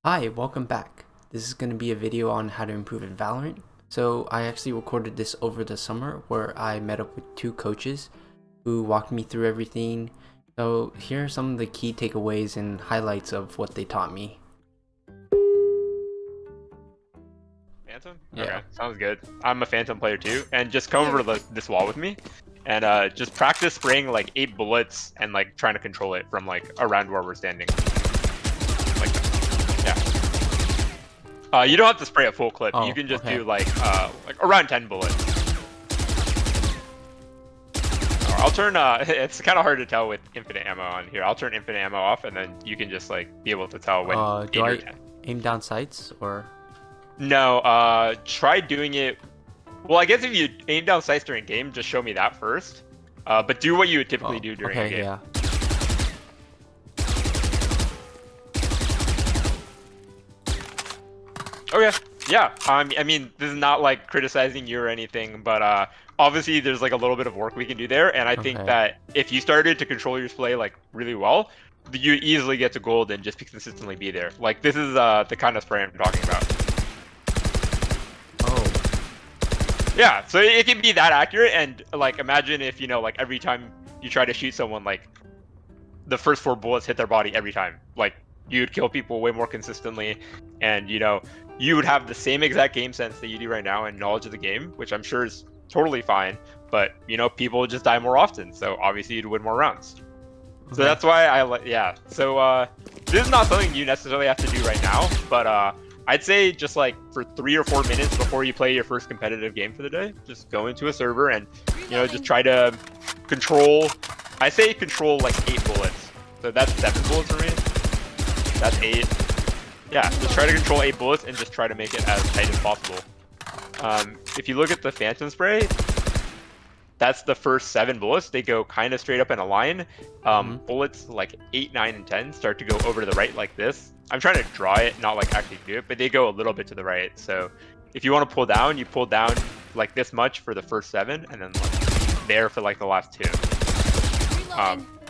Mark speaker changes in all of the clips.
Speaker 1: Hi, welcome back. This is going to be a video on how to improve in Valorant. So I actually recorded this over the summer where I met up with two coaches who walked me through everything. So here are some of the key takeaways and highlights of what they taught me.
Speaker 2: Phantom?
Speaker 1: Yeah.
Speaker 2: Okay, sounds good. I'm a Phantom player too, and just come over to this wall with me, and just practice spraying like 8 bullets and like trying to control it from like around where we're standing. Like, yeah. You don't have to spray a full clip. You
Speaker 1: Oh,
Speaker 2: can just
Speaker 1: okay.
Speaker 2: do like around 10 bullets. Or I'll turn. It's kind of hard to tell with infinite ammo on here. I'll turn infinite ammo off, and then you can just like be able to tell when
Speaker 1: Do
Speaker 2: 8 or
Speaker 1: I
Speaker 2: 10.
Speaker 1: aim down sights or?
Speaker 2: No, try doing it. Well, I guess if you aim down sights during game, just show me that first. But do what you would typically
Speaker 1: Oh,
Speaker 2: do during a
Speaker 1: okay,
Speaker 2: game.
Speaker 1: yeah.
Speaker 2: Okay, yeah. I mean, this is not like criticizing you or anything, but obviously there's like a little bit of work we can do there, and I think
Speaker 1: Okay.
Speaker 2: that if you started to control your display like really well, you easily get to gold and just consistently be there. Like this is the kind of spray I'm talking about.
Speaker 1: Oh,
Speaker 2: Yeah, so it can be that accurate, and like imagine if like every time you try to shoot someone, like the first 4 bullets hit their body every time. Like you'd kill people way more consistently, and you would have the same exact game sense that you do right now and knowledge of the game, which I'm sure is totally fine. But people would just die more often, so obviously you'd win more rounds. So
Speaker 1: okay.
Speaker 2: that's why I like, yeah. So this is not something you necessarily have to do right now, but I'd say just like for 3 or 4 minutes before you play your first competitive game for the day, just go into a server and just try to control. I say control like 8 bullets. So that's 7 bullets for me. That's 8. Yeah, just try to control 8 bullets and just try to make it as tight as possible. If you look at the Phantom spray, that's the first 7 bullets. They go kind of straight up in a line. Bullets like 8, 9, and 10 start to go over to the right like this. I'm trying to draw it, not like actually do it, but they go a little bit to the right. So if you want to pull down, you pull down like this much for the first 7, and then like there for like the last 2.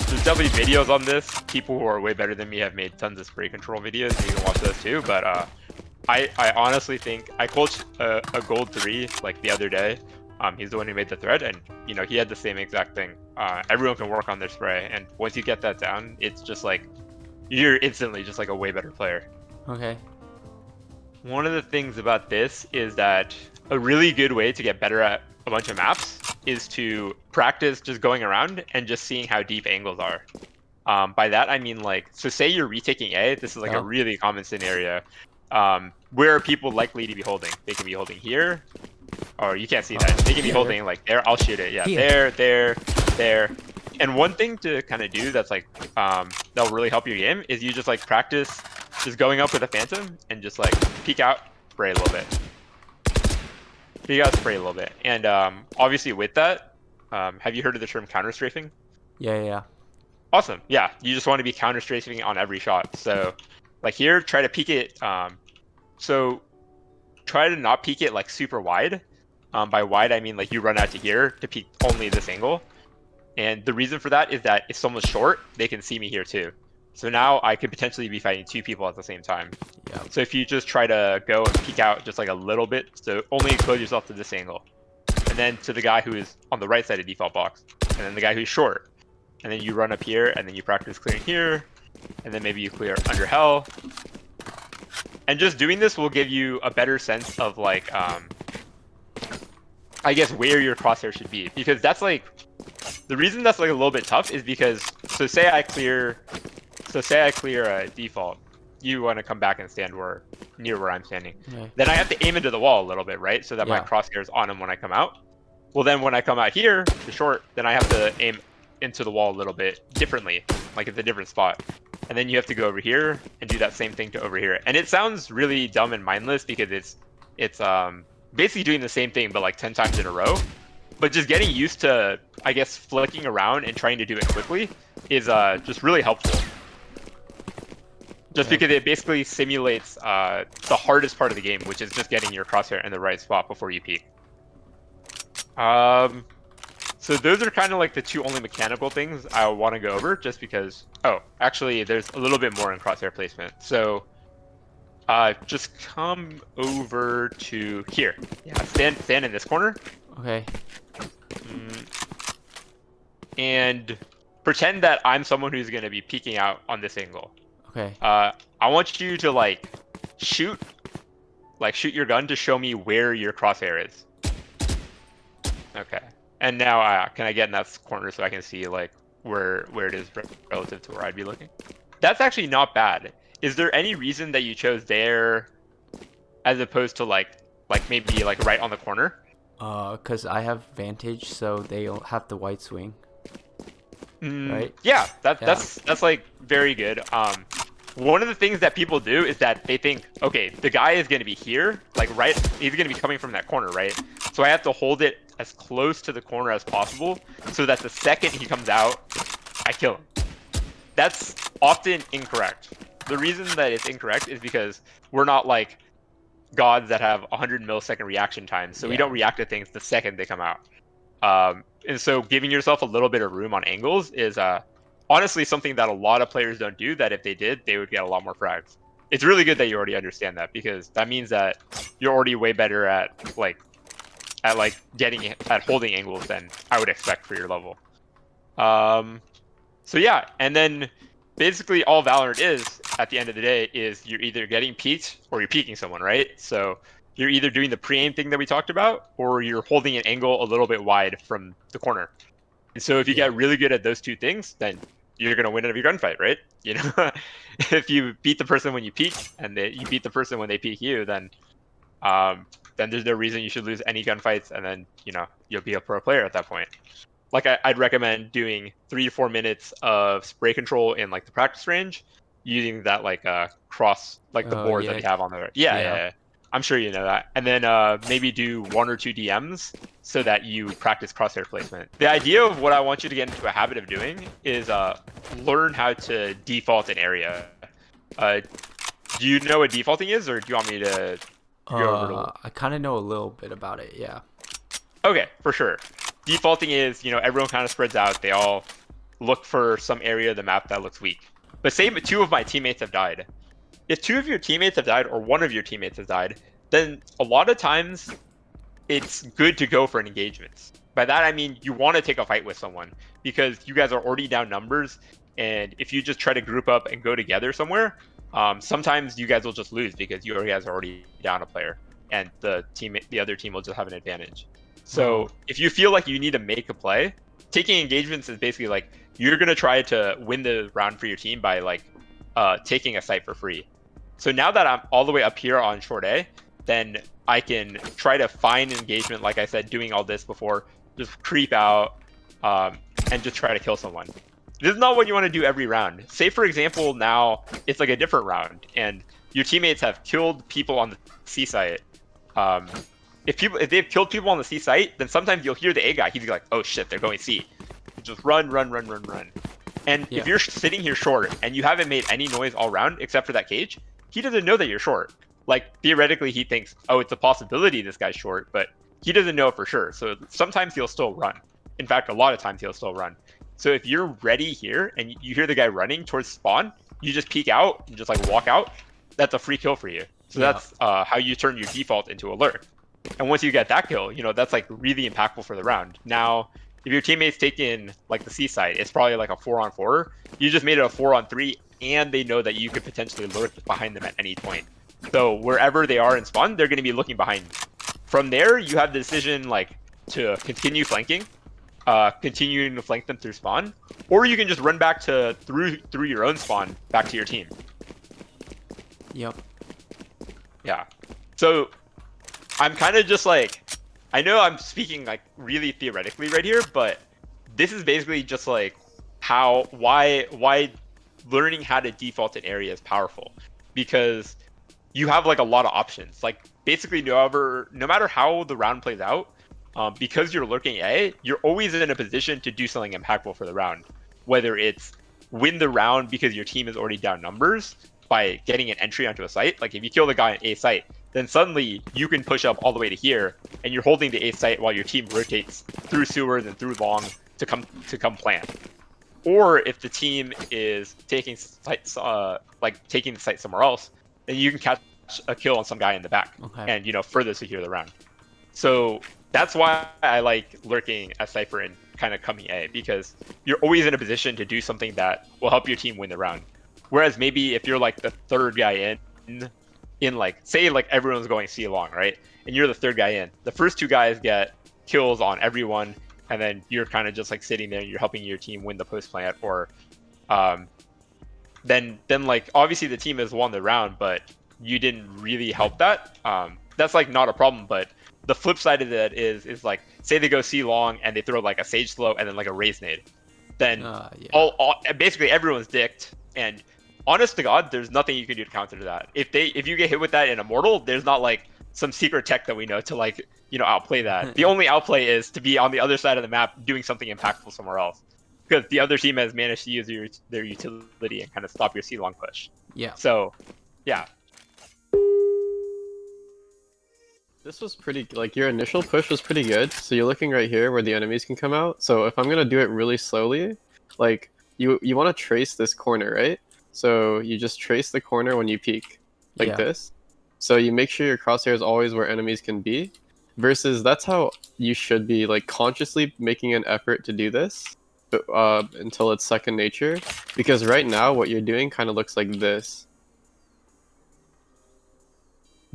Speaker 2: There's definitely videos on this. People who are way better than me have made tons of spray control videos. You can watch those too. But I honestly think I coached a gold 3 like the other day. He's the one who made the thread, and he had the same exact thing. Everyone can work on their spray, and once you get that down, it's just like you're instantly just like a way better player.
Speaker 1: Okay.
Speaker 2: One of the things about this is that a really good way to get better at a bunch of maps is to practice just going around and just seeing how deep angles are. By that I mean like, so say you're retaking A. This is like a
Speaker 1: Yeah.
Speaker 2: really common scenario. Where are people likely to be holding? They can be holding here. Or you can't see that. They can be
Speaker 1: Here.
Speaker 2: holding like there. I'll shoot it. Yeah,
Speaker 1: Here.
Speaker 2: there. And one thing to kind of do that's like that'll really help your game is you just like practice just going up with a Phantom and just like peek out, spray a little bit. Peek out, spray a little bit. And obviously with that, have you heard of the term counter strafing?
Speaker 1: Yeah.
Speaker 2: Awesome. Yeah, you just want to be counter strafing on every shot. So like here, try to peek it. So try to not peek it like super wide. By wide, I mean like you run out to here to peek only this angle. And the reason for that is that if someone's short, they can see me here too. So now I could potentially be fighting 2 people at the same time.
Speaker 1: Yeah.
Speaker 2: So if you just try to go and peek out just like a little bit, so only expose yourself to this angle. And then to the guy who is on the right side of default box. And then the guy who's short. And then you run up here, and then you practice clearing here. And then maybe you clear under hell. And just doing this will give you a better sense of like, I guess where your crosshair should be. Because that's like, the reason that's like a little bit tough is because, so say I clear a default. You want to come back and stand near where I'm standing.
Speaker 1: Okay.
Speaker 2: Then I have to aim into the wall a little bit, right? So that my
Speaker 1: Yeah.
Speaker 2: crosshair is on him when I come out. Well, then when I come out here, the short, then I have to aim into the wall a little bit differently, like it's a different spot. And then you have to go over here and do that same thing to over here. And it sounds really dumb and mindless because it's basically doing the same thing but like 10 times in a row. But just getting used to, I guess, flicking around and trying to do it quickly is just really helpful. Just because it basically simulates the hardest part of the game, which is just getting your crosshair in the right spot before you peek. So those are kind of like the 2 only mechanical things I want to go over, just because. Oh, actually, there's a little bit more in crosshair placement. So Just come over to here. Yeah, stand in this corner.
Speaker 1: Okay.
Speaker 2: And pretend that I'm someone who's going to be peeking out on this angle.
Speaker 1: Okay.
Speaker 2: I want you to shoot, shoot your gun to show me where your crosshair is. Okay. And now, can I get in that corner so I can see where it is relative to where I'd be looking? That's actually not bad. Is there any reason that you chose there as opposed to maybe right on the corner?
Speaker 1: Cause I have vantage, so they'll have the white swing. Right?
Speaker 2: Yeah, that's like very good. One of the things that people do is that they think, okay, the guy is going to be here, right, he's going to be coming from that corner, right? So I have to hold it as close to the corner as possible so that the second he comes out, I kill him. That's often incorrect. The reason that it's incorrect is because we're not like gods that have 100 millisecond reaction times, so we don't react to things the second they come out. And so giving yourself a little bit of room on angles is honestly something that a lot of players don't do, that if they did, they would get a lot more frags. It's really good that you already understand that, because that means that you're already way better at holding angles than I would expect for your level. So yeah, and then basically all Valorant is at the end of the day is you're either getting peeked or you're peeking someone, right? So you're either doing the pre-aim thing that we talked about, or you're holding an angle a little bit wide from the corner. And so if you get really good at those two things, then you're gonna win every gunfight, right? You know, if you beat the person when you peek and you beat the person when they peek you, then there's no reason you should lose any gunfights, and then you'll be a pro player at that point. I'd recommend doing 3 to 4 minutes of spray control in the practice range, using that cross the boards that you have on there. Yeah. I'm sure you know that. And then maybe do 1 or 2 DMs so that you practice crosshair placement. The idea of what I want you to get into a habit of doing is learn how to default an area. Do you know what defaulting is, or do you want me to go over?
Speaker 1: I kind of know a little bit about it. Yeah.
Speaker 2: Okay, for sure. Defaulting is, everyone kind of spreads out. They all look for some area of the map that looks weak. But say 2 of my teammates have died. If 2 of your teammates have died, or 1 of your teammates has died, then a lot of times it's good to go for an engagement. By that I mean you want to take a fight with someone, because you guys are already down numbers, and if you just try to group up and go together somewhere, sometimes you guys will just lose because you guys are already down a player, and the other team will just have an advantage. So if you feel like you need to make a play, taking engagements is basically you're going to try to win the round for your team by taking a site for free. So now that I'm all the way up here on short A, then I can try to find engagement, like I said, doing all this before, just creep out and just try to kill someone. This is not what you want to do every round. Say, for example, now it's a different round, and your teammates have killed people on the C site. If they've killed people on the C site, then sometimes you'll hear the A guy. He's like, oh shit, they're going C. Just run. And if you're sitting here short and you haven't made any noise all round except for that cage, he doesn't know that you're short. Theoretically, he thinks, oh, it's a possibility this guy's short, but he doesn't know for sure. So sometimes he'll still run. In fact, a lot of times he'll still run. So if you're ready here and you hear the guy running towards spawn, you just peek out and just walk out. That's a free kill for you. So that's how you turn your default into alert. And once you get that kill, that's really impactful for the round. Now, if your teammate's taking the C side, it's probably a 4-on-4. You just made it a 4-on-3, and they know that you could potentially lurk behind them at any point. So wherever they are in spawn, they're going to be looking behind you. From there, you have the decision to continue flanking, continuing to flank them through spawn, or you can just run back through your own spawn back to your team.
Speaker 1: Yep.
Speaker 2: Yeah. So I'm kind of just I know I'm speaking really theoretically right here, but this is basically just why learning how to default an area is powerful, because you have a lot of options. Basically no matter how the round plays out, because you're lurking A, you're always in a position to do something impactful for the round. Whether it's win the round because your team is already down numbers by getting an entry onto a site. If you kill the guy on A site, then suddenly you can push up all the way to here, and you're holding the A site while your team rotates through sewers and through long to come plant. Or if the team is taking sites taking the site somewhere else, then you can catch a kill on some guy in the back,
Speaker 1: Okay.
Speaker 2: and further secure the round. So that's why I like lurking as Cypher and kind of coming A, because you're always in a position to do something that will help your team win the round. Whereas maybe if you're like the third guy in like say like everyone's going C long, right? And you're the third guy in. The first two guys get kills on everyone, and then you're kind of just like sitting there and you're helping your team win the post plant, or um, then like obviously the team has won the round, but you didn't really help that. That's like not a problem, but the flip side of that is like say they go C long and they throw like a sage slow and then like a raise nade, then
Speaker 1: Yeah.
Speaker 2: all basically everyone's dicked. And honest to God, there's nothing you can do to counter that. If you get hit with that in Immortal, there's not like some secret tech that we know to like outplay that. The only outplay is to be on the other side of the map doing something impactful somewhere else, because the other team has managed to use their utility and kind of stop your C long push.
Speaker 1: Yeah.
Speaker 2: So yeah.
Speaker 3: This was pretty, like, your initial push was pretty good. So you're looking right here where the enemies can come out. So if I'm gonna do it really slowly, like, you want to trace this corner, right? So you just trace the corner when you peek, like
Speaker 1: Yeah.
Speaker 3: this. So you make sure your crosshair is always where enemies can be. Versus that's how you should be, like, consciously making an effort to do this until it's second nature. Because right now what you're doing kind of looks like this.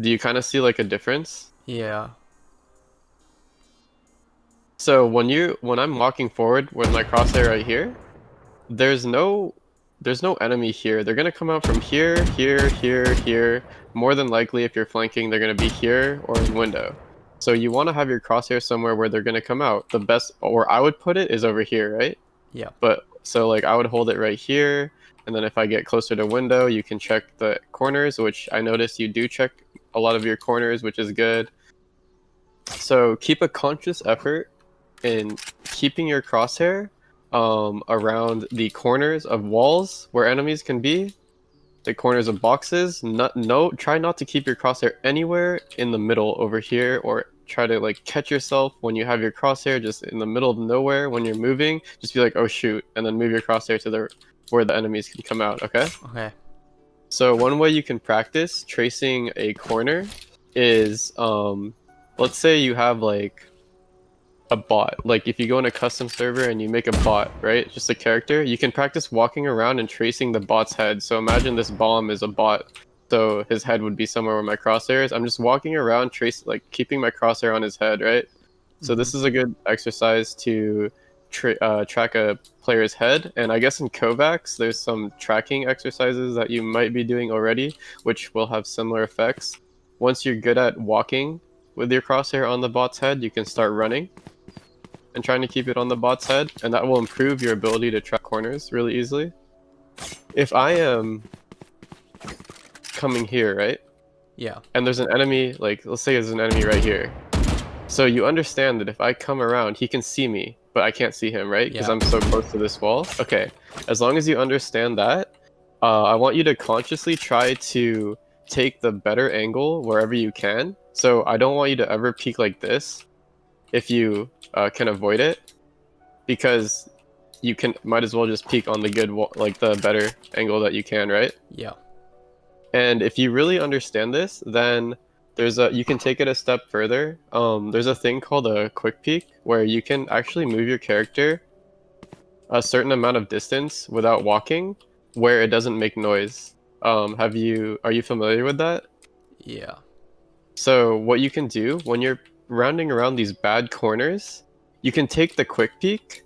Speaker 3: Do you kind of see like a difference?
Speaker 1: Yeah.
Speaker 3: So when I'm walking forward with my crosshair right here, there's no enemy here. They're gonna come out from here, here, here, here. More than likely, if you're flanking, they're gonna be here or in window. So you want to have your crosshair somewhere where they're gonna come out. The best, or I would put it, is over here, right?
Speaker 1: Yeah.
Speaker 3: But so like I would hold it right here, and then if I get closer to window, you can check the corners, which I noticed you do check a lot of your corners, which is good. So keep a conscious effort in keeping your crosshair around the corners of walls where enemies can be, the corners of boxes. Try not to keep your crosshair anywhere in the middle over here, or try to like catch yourself when you have your crosshair just in the middle of nowhere when you're moving. Just be like, oh shoot, and then move your crosshair to where the enemies can come out. Okay.
Speaker 1: Okay.
Speaker 3: So one way you can practice tracing a corner is let's say you have like a bot. Like if you go in a custom server and you make a bot, right? Just a character, you can practice walking around and tracing the bot's head. So imagine this bomb is a bot. So his head would be somewhere where my crosshair is. I'm just walking around, keeping my crosshair on his head, right? So this is a good exercise to track a player's head. And I guess in Kovacs, there's some tracking exercises that you might be doing already, which will have similar effects. Once you're good at walking with your crosshair on the bot's head, you can start running and trying to keep it on the bot's head, and that will improve your ability to track corners really easily. If I am coming here, right?
Speaker 1: Yeah.
Speaker 3: And there's an enemy, like let's say there's an enemy right here. So you understand that if I come around, he can see me, but I can't see him, right? Because
Speaker 1: Yeah.
Speaker 3: I'm so close to this wall. Okay, as long as you understand that, I want you to consciously try to take the better angle wherever you can. So I don't want you to ever peek like this if you can avoid it, because you might as well just peek on the like the better angle that you can, right?
Speaker 1: Yeah.
Speaker 3: And if you really understand this, then you can take it a step further. There's a thing called a quick peek where you can actually move your character a certain amount of distance without walking, where it doesn't make noise. Are you familiar with that?
Speaker 1: Yeah.
Speaker 3: So what you can do when you're rounding around these bad corners, you can take the quick peek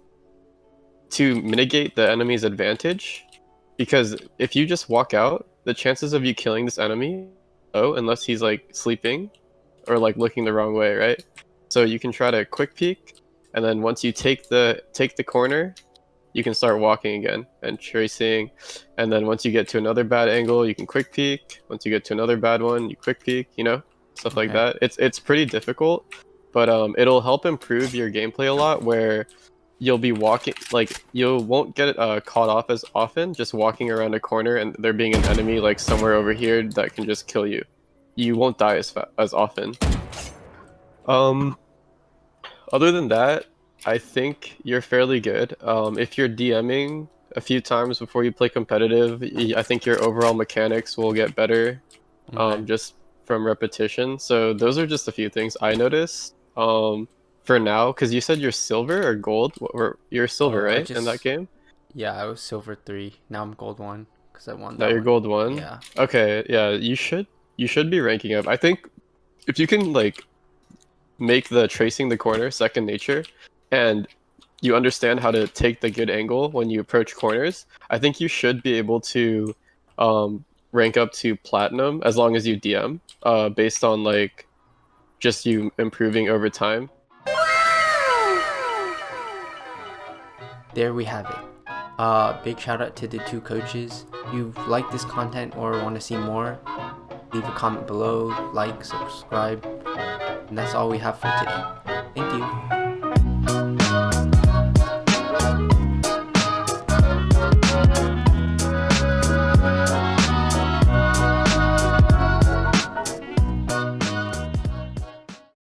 Speaker 3: to mitigate the enemy's advantage, because if you just walk out, the chances of you killing this enemy low unless he's like sleeping or like looking the wrong way, right? So you can try to quick peek, and then once you take the corner, you can start walking again and tracing, and then once you get to another bad angle, you can quick peek. Once you get to another bad one, you quick peek, stuff like that. It's pretty difficult, but it'll help improve your gameplay a lot, where you'll be walking, like you won't get caught off as often just walking around a corner and there being an enemy like somewhere over here that can just kill you. You won't die as often. Other than that, I think you're fairly good. If you're DMing a few times before you play competitive, I think your overall mechanics will get better.
Speaker 1: Okay.
Speaker 3: just from repetition. So those are just a few things I noticed. For now, because you said you're silver or gold, you're silver,
Speaker 1: Oh, I
Speaker 3: right, in that
Speaker 1: just
Speaker 3: game?
Speaker 1: yeah, I was silver 3. Now I'm gold 1 because I won
Speaker 3: Now
Speaker 1: that
Speaker 3: you're
Speaker 1: one.
Speaker 3: gold one.
Speaker 1: Yeah.
Speaker 3: Okay, yeah, you should be ranking up. I think if you can like make the tracing the corner second nature, and you understand how to take the good angle when you approach corners, I think you should be able to rank up to platinum as long as you DM, based on like just you improving over time.
Speaker 1: There we have it. Big shout out to the 2 coaches. If you like this content or want to see more, leave a comment below, like, subscribe, and that's all we have for today. Thank you.